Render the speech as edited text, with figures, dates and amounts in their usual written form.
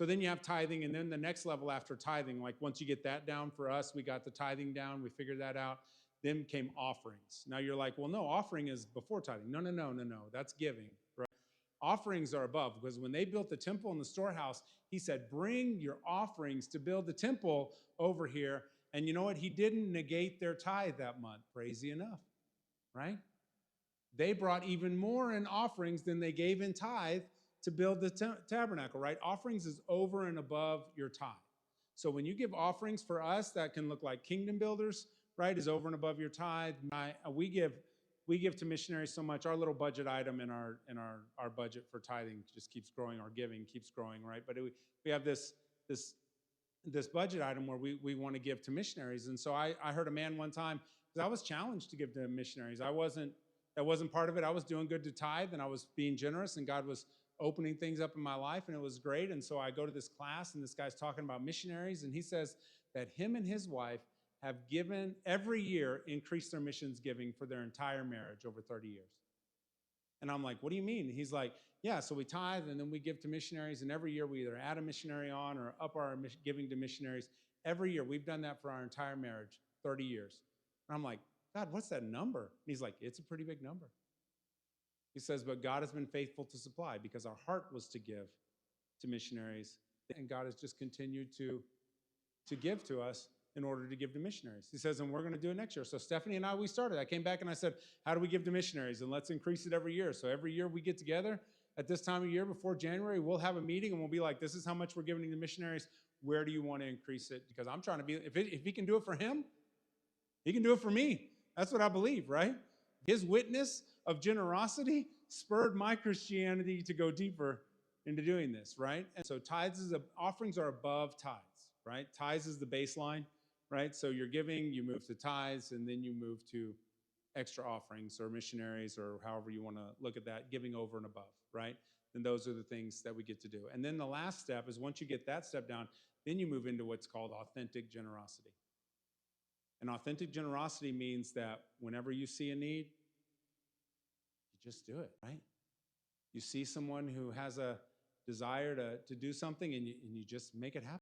So then you have tithing, and then the next level after tithing, like once you get that down for us, we got the tithing down, we figured that out. Then came offerings. Now you're like, well, no, offering is before tithing. No, no, no, no, no. That's giving, right? Offerings are above, because when they built the temple and the storehouse, he said, bring your offerings to build the temple over here. And you know what? He didn't negate their tithe that month. Crazy enough, right? They brought even more in offerings than they gave in tithe to build the tabernacle, right? Offerings is over and above your tithe. So when you give offerings for us, that can look like kingdom builders, right? Is over and above your tithe. We give to missionaries so much. Our little budget item in our budget for tithing just keeps growing. Our giving keeps growing, right? But we have this budget item where we want to give to missionaries. And so I heard a man one time, because I was challenged to give to missionaries. That wasn't part of it. I was doing good to tithe, and I was being generous, and God was opening things up in my life, and it was great. And so I go to this class, and this guy's talking about missionaries, and he says that him and his wife have given every year, increased their missions giving for their entire marriage over 30 years. And I'm like, what do you mean? He's like, yeah, so we tithe and then we give to missionaries, and every year we either add a missionary on or up our giving to missionaries. Every year we've done that for our entire marriage, 30 years. And I'm like, God, what's that number? And he's like, it's a pretty big number. He says, but God has been faithful to supply, because our heart was to give to missionaries, and God has just continued to give to us in order to give to missionaries. He says, and we're going to do it next year. So Stephanie and we started. I came back and I said, how do we give to missionaries? And let's increase it every year. So every year we get together at this time of year before January, we'll have a meeting and we'll be like, this is how much we're giving to missionaries. Where do you want to increase it? Because I'm trying to be, if he can do it for him, he can do it for me. That's what I believe, right? His witness of generosity spurred my Christianity to go deeper into doing this, right? And so offerings are above tithes, right? Tithes is the baseline, right? So you're giving, you move to tithes, and then you move to extra offerings or missionaries, or however you want to look at that, giving over and above, right? And those are the things that we get to do. And then the last step is, once you get that step down, then you move into what's called authentic generosity. And authentic generosity means that whenever you see a need, you just do it, right? You see someone who has a desire to do something, and you just make it happen.